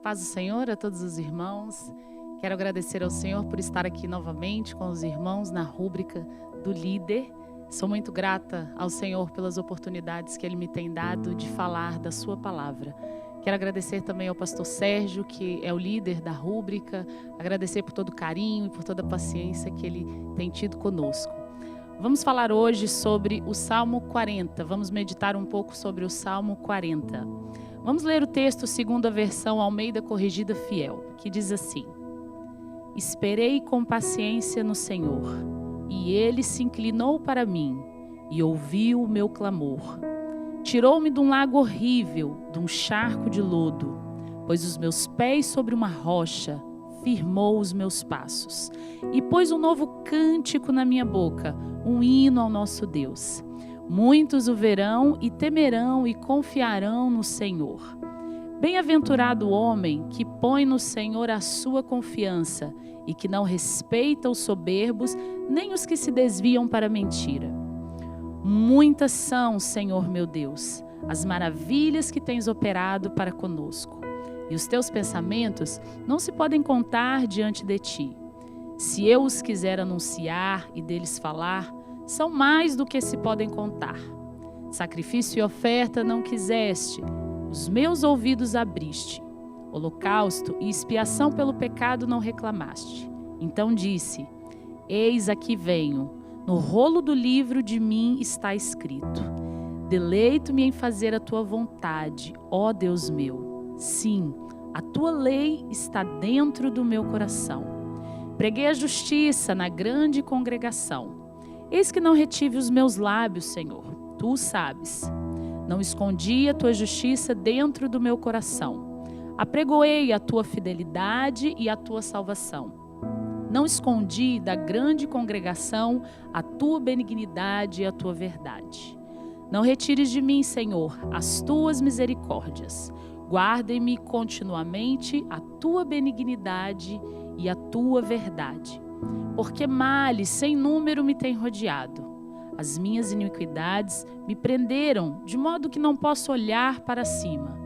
paz do Senhor a todos os irmãos. Quero agradecer ao Senhor por estar aqui novamente com os irmãos na rúbrica do líder. Sou muito grata ao Senhor pelas oportunidades que Ele me tem dado de falar da sua palavra. Quero agradecer também ao pastor Sérgio, que é o líder da rúbrica, agradecer por todo o carinho e por toda a paciência que ele tem tido conosco. Vamos falar hoje sobre o Salmo 40, vamos meditar um pouco sobre o Salmo 40. Vamos ler o texto segundo a versão Almeida Corrigida Fiel, que diz assim: Esperei com paciência no Senhor, e Ele se inclinou para mim e ouviu o meu clamor. Tirou-me de um lago horrível, de um charco de lodo, pôs os meus pés sobre uma rocha, firmou os meus passos, e pôs um novo cântico na minha boca, um hino ao nosso Deus. Muitos o verão e temerão e confiarão no Senhor. Bem-aventurado o homem que põe no Senhor a sua confiança e que não respeita os soberbos, nem os que se desviam para a mentira. Muitas são, Senhor meu Deus, as maravilhas que tens operado para conosco, e os teus pensamentos não se podem contar diante de ti. Se eu os quiser anunciar e deles falar, são mais do que se podem contar. Sacrifício e oferta não quiseste, os meus ouvidos abriste. Holocausto e expiação pelo pecado não reclamaste. Então disse: Eis aqui venho, no rolo do livro de mim está escrito: Deleito-me em fazer a tua vontade, ó Deus meu. Sim, a tua lei está dentro do meu coração. Preguei a justiça na grande congregação. Eis que não retive os meus lábios, Senhor, tu o sabes. Não escondi a tua justiça dentro do meu coração. Apregoei a tua fidelidade e a tua salvação. Não escondi da grande congregação a tua benignidade e a tua verdade. Não retires de mim, Senhor, as tuas misericórdias. Guardem-me continuamente a tua benignidade e a tua verdade. Porque males sem número me têm rodeado. As minhas iniquidades me prenderam, de modo que não posso olhar para cima.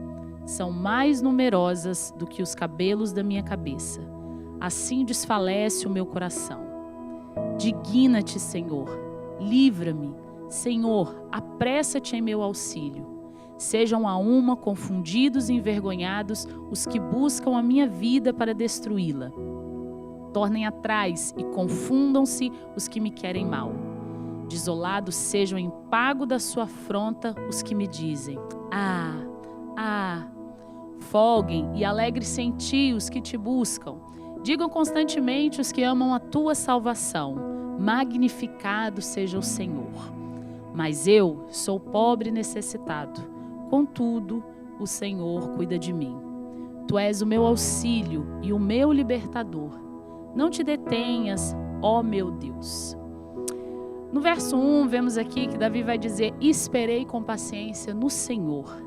São mais numerosas do que os cabelos da minha cabeça. Assim desfalece o meu coração. Digna-te, Senhor, livra-me. Senhor, apressa-te em meu auxílio. Sejam a uma confundidos e envergonhados os que buscam a minha vida para destruí-la. Tornem atrás e confundam-se os que me querem mal. Desolados sejam em pago da sua afronta os que me dizem: Ah! Folguem e alegre-se em ti os que te buscam. Digam constantemente os que amam a tua salvação: Magnificado seja o Senhor. Mas eu sou pobre e necessitado. Contudo, o Senhor cuida de mim. Tu és o meu auxílio e o meu libertador. Não te detenhas, ó meu Deus. No verso 1, vemos aqui que Davi vai dizer: Esperei com paciência no Senhor.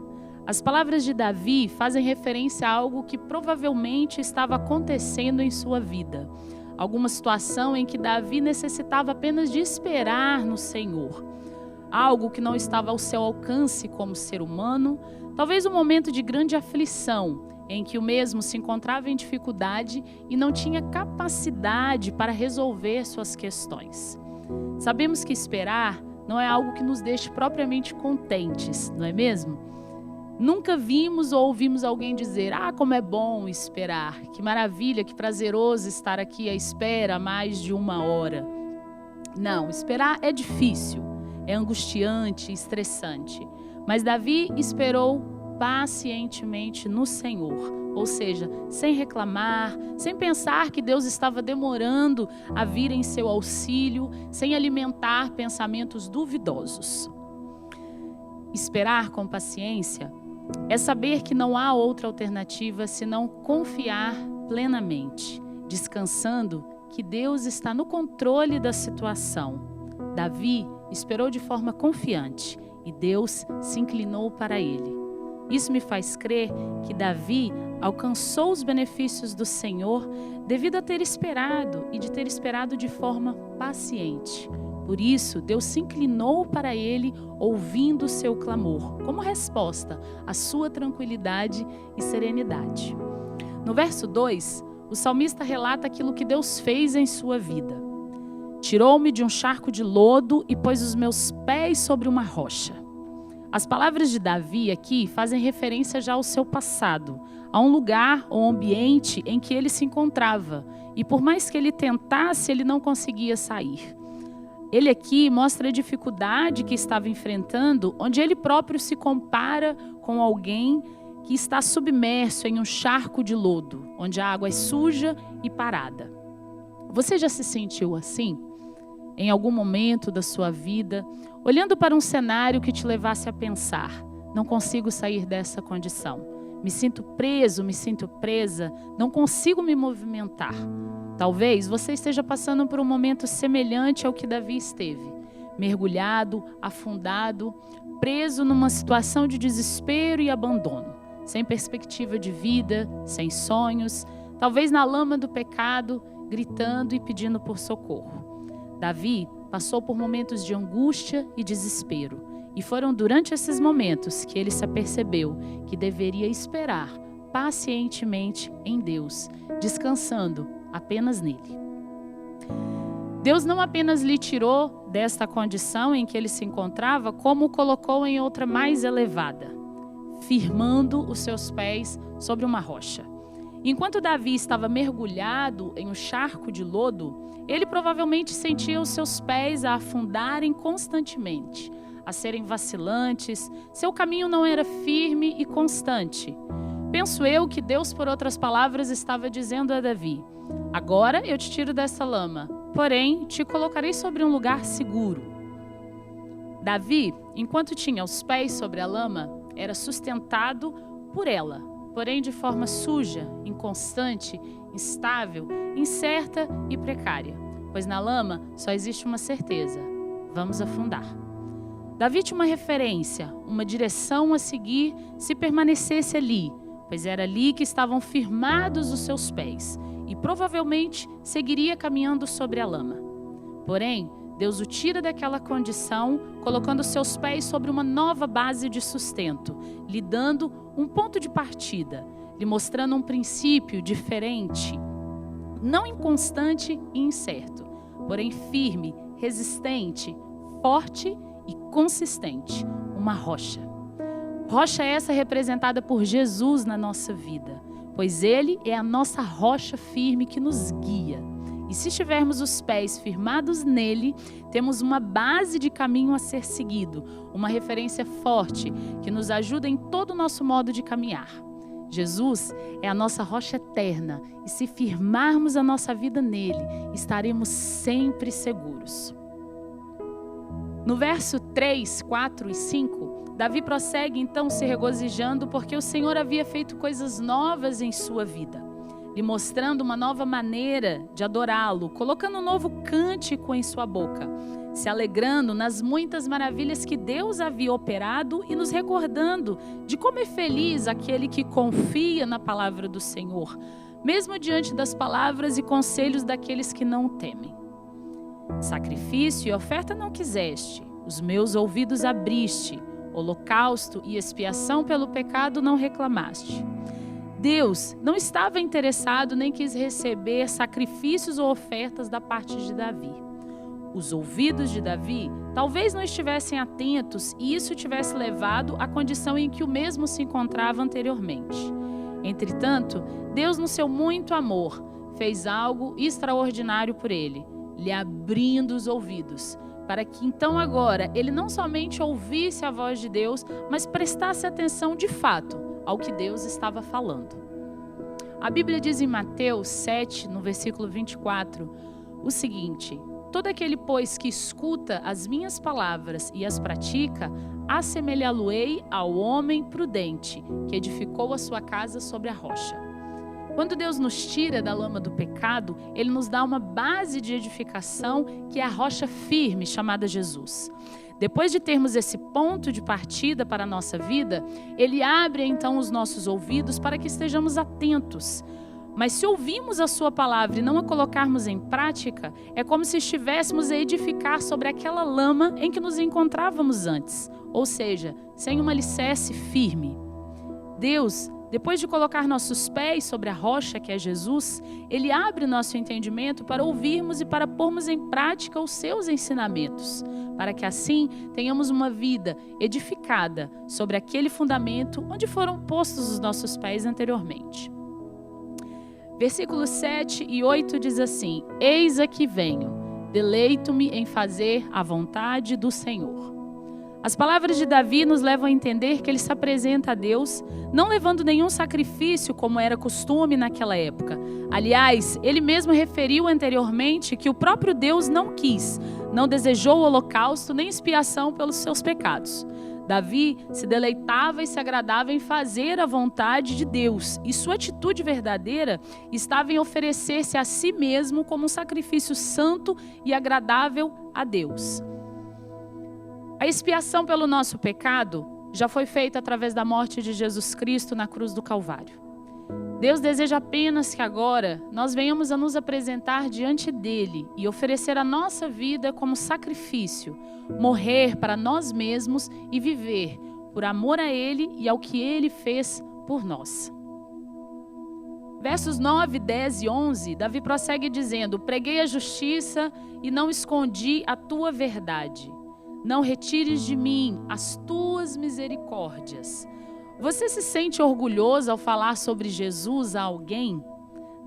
As palavras de Davi fazem referência a algo que provavelmente estava acontecendo em sua vida. Alguma situação em que Davi necessitava apenas de esperar no Senhor. Algo que não estava ao seu alcance como ser humano. Talvez um momento de grande aflição, em que o mesmo se encontrava em dificuldade e não tinha capacidade para resolver suas questões. Sabemos que esperar não é algo que nos deixe propriamente contentes, não é mesmo? Nunca vimos ou ouvimos alguém dizer: como é bom esperar, que maravilha, que prazeroso estar aqui à espera mais de 1 hora. Não, esperar é difícil, é angustiante, estressante. Mas Davi esperou pacientemente no Senhor, ou seja, sem reclamar, sem pensar que Deus estava demorando a vir em seu auxílio, sem alimentar pensamentos duvidosos. Esperar com paciência é saber que não há outra alternativa senão confiar plenamente, descansando que Deus está no controle da situação. Davi esperou de forma confiante e Deus se inclinou para ele. Isso me faz crer que Davi alcançou os benefícios do Senhor devido a ter esperado e de ter esperado de forma paciente. Por isso, Deus se inclinou para ele, ouvindo o seu clamor, como resposta à sua tranquilidade e serenidade. No verso 2, o salmista relata aquilo que Deus fez em sua vida. Tirou-me de um charco de lodo e pôs os meus pés sobre uma rocha. As palavras de Davi aqui fazem referência já ao seu passado, a um lugar ou ambiente em que ele se encontrava. E por mais que ele tentasse, ele não conseguia sair. Ele aqui mostra a dificuldade que estava enfrentando, onde ele próprio se compara com alguém que está submerso em um charco de lodo, onde a água é suja e parada. Você já se sentiu assim? Em algum momento da sua vida, olhando para um cenário que te levasse a pensar: não consigo sair dessa condição. Me sinto preso, me sinto presa, não consigo me movimentar. Talvez você esteja passando por um momento semelhante ao que Davi esteve, mergulhado, afundado, preso numa situação de desespero e abandono, sem perspectiva de vida, sem sonhos, talvez na lama do pecado, gritando e pedindo por socorro. Davi passou por momentos de angústia e desespero, e foram durante esses momentos que ele se apercebeu que deveria esperar pacientemente em Deus, descansando apenas nele. Deus não apenas lhe tirou desta condição em que ele se encontrava, como o colocou em outra mais elevada, firmando os seus pés sobre uma rocha. Enquanto Davi estava mergulhado em um charco de lodo, ele provavelmente sentia os seus pés a afundarem constantemente, a serem vacilantes. Seu caminho não era firme e constante. Penso eu que Deus, por outras palavras, estava dizendo a Davi: agora eu te tiro dessa lama, porém te colocarei sobre um lugar seguro. Davi, enquanto tinha os pés sobre a lama, era sustentado por ela, porém de forma suja, inconstante, instável, incerta e precária, pois na lama só existe uma certeza: vamos afundar. Davi tinha uma referência, uma direção a seguir se permanecesse ali, pois era ali que estavam firmados os seus pés, e provavelmente seguiria caminhando sobre a lama. Porém, Deus o tira daquela condição, colocando seus pés sobre uma nova base de sustento, lhe dando um ponto de partida, lhe mostrando um princípio diferente, não inconstante e incerto, porém firme, resistente, forte e consistente, uma rocha. Rocha essa representada por Jesus na nossa vida, pois Ele é a nossa rocha firme que nos guia. E se tivermos os pés firmados nele, temos uma base de caminho a ser seguido, uma referência forte que nos ajuda em todo o nosso modo de caminhar. Jesus é a nossa rocha eterna, e se firmarmos a nossa vida nele, estaremos sempre seguros. No verso 3, 4 e 5, Davi prossegue então se regozijando porque o Senhor havia feito coisas novas em sua vida, lhe mostrando uma nova maneira de adorá-lo, colocando um novo cântico em sua boca, se alegrando nas muitas maravilhas que Deus havia operado e nos recordando de como é feliz aquele que confia na palavra do Senhor, mesmo diante das palavras e conselhos daqueles que não o temem. Sacrifício e oferta não quiseste, os meus ouvidos abriste, holocausto e expiação pelo pecado não reclamaste. Deus não estava interessado nem quis receber sacrifícios ou ofertas da parte de Davi. Os ouvidos de Davi talvez não estivessem atentos e isso tivesse levado à condição em que o mesmo se encontrava anteriormente. Entretanto, Deus, no seu muito amor, fez algo extraordinário por ele, lhe abrindo os ouvidos, para que então agora ele não somente ouvisse a voz de Deus, mas prestasse atenção de fato ao que Deus estava falando. A Bíblia diz em Mateus 7, no versículo 24, o seguinte: todo aquele, pois, que escuta as minhas palavras e as pratica, assemelhá-lo-ei ao homem prudente, que edificou a sua casa sobre a rocha. Quando Deus nos tira da lama do pecado, Ele nos dá uma base de edificação que é a rocha firme chamada Jesus. Depois de termos esse ponto de partida para a nossa vida, Ele abre então os nossos ouvidos para que estejamos atentos. Mas se ouvirmos a sua palavra e não a colocarmos em prática, é como se estivéssemos a edificar sobre aquela lama em que nos encontrávamos antes, ou seja, sem um alicerce firme. Deus Depois de colocar nossos pés sobre a rocha que é Jesus, Ele abre nosso entendimento para ouvirmos e para pormos em prática os seus ensinamentos, para que assim tenhamos uma vida edificada sobre aquele fundamento onde foram postos os nossos pés anteriormente. Versículos 7 e 8 diz assim: Eis aqui venho, deleito-me em fazer a vontade do Senhor. As palavras de Davi nos levam a entender que ele se apresenta a Deus, não levando nenhum sacrifício como era costume naquela época. Aliás, ele mesmo referiu anteriormente que o próprio Deus não quis, não desejou o holocausto nem expiação pelos seus pecados. Davi se deleitava e se agradava em fazer a vontade de Deus, e sua atitude verdadeira estava em oferecer-se a si mesmo como um sacrifício santo e agradável a Deus. A expiação pelo nosso pecado já foi feita através da morte de Jesus Cristo na cruz do Calvário. Deus deseja apenas que agora nós venhamos a nos apresentar diante dele e oferecer a nossa vida como sacrifício, morrer para nós mesmos e viver por amor a ele e ao que ele fez por nós. Versos 9, 10 e 11, Davi prossegue dizendo: Preguei a justiça e não escondi a tua verdade. Não retires de mim as tuas misericórdias. Você se sente orgulhoso ao falar sobre Jesus a alguém?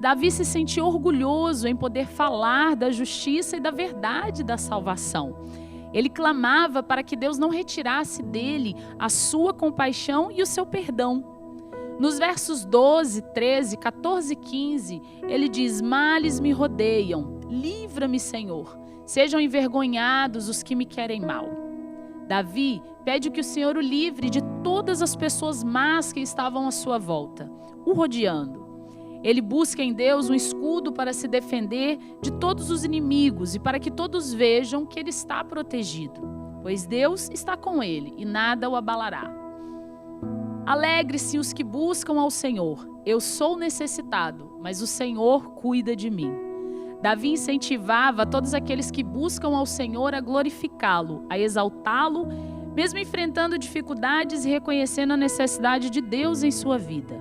Davi se sentia orgulhoso em poder falar da justiça e da verdade da salvação. Ele clamava para que Deus não retirasse dele a sua compaixão e o seu perdão. Nos versos 12, 13, 14 e 15, ele diz: Males me rodeiam, livra-me, Senhor. Sejam envergonhados os que me querem mal. Davi pede que o Senhor o livre de todas as pessoas más que estavam à sua volta, o rodeando. Ele busca em Deus um escudo para se defender de todos os inimigos e para que todos vejam que ele está protegido, pois Deus está com ele e nada o abalará. Alegre-se os que buscam ao Senhor. Eu sou necessitado, mas o Senhor cuida de mim. Davi incentivava todos aqueles que buscam ao Senhor a glorificá-lo, a exaltá-lo, mesmo enfrentando dificuldades e reconhecendo a necessidade de Deus em sua vida.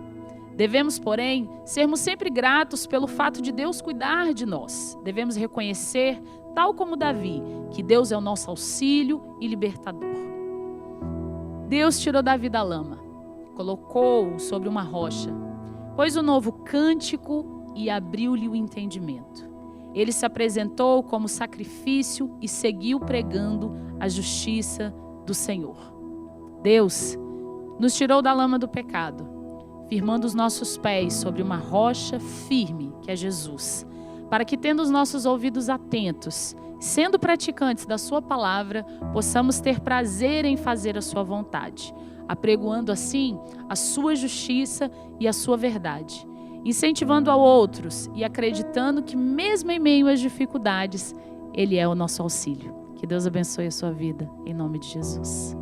Devemos, porém, sermos sempre gratos pelo fato de Deus cuidar de nós. Devemos reconhecer, tal como Davi, que Deus é o nosso auxílio e libertador. Deus tirou Davi da lama, colocou-o sobre uma rocha, pôs um novo cântico e abriu-lhe o entendimento. Ele se apresentou como sacrifício e seguiu pregando a justiça do Senhor. Deus nos tirou da lama do pecado, firmando os nossos pés sobre uma rocha firme, que é Jesus, para que, tendo os nossos ouvidos atentos, sendo praticantes da sua palavra, possamos ter prazer em fazer a sua vontade, apregoando assim a sua justiça e a sua verdade, incentivando a outros e acreditando que mesmo em meio às dificuldades, Ele é o nosso auxílio. Que Deus abençoe a sua vida, em nome de Jesus.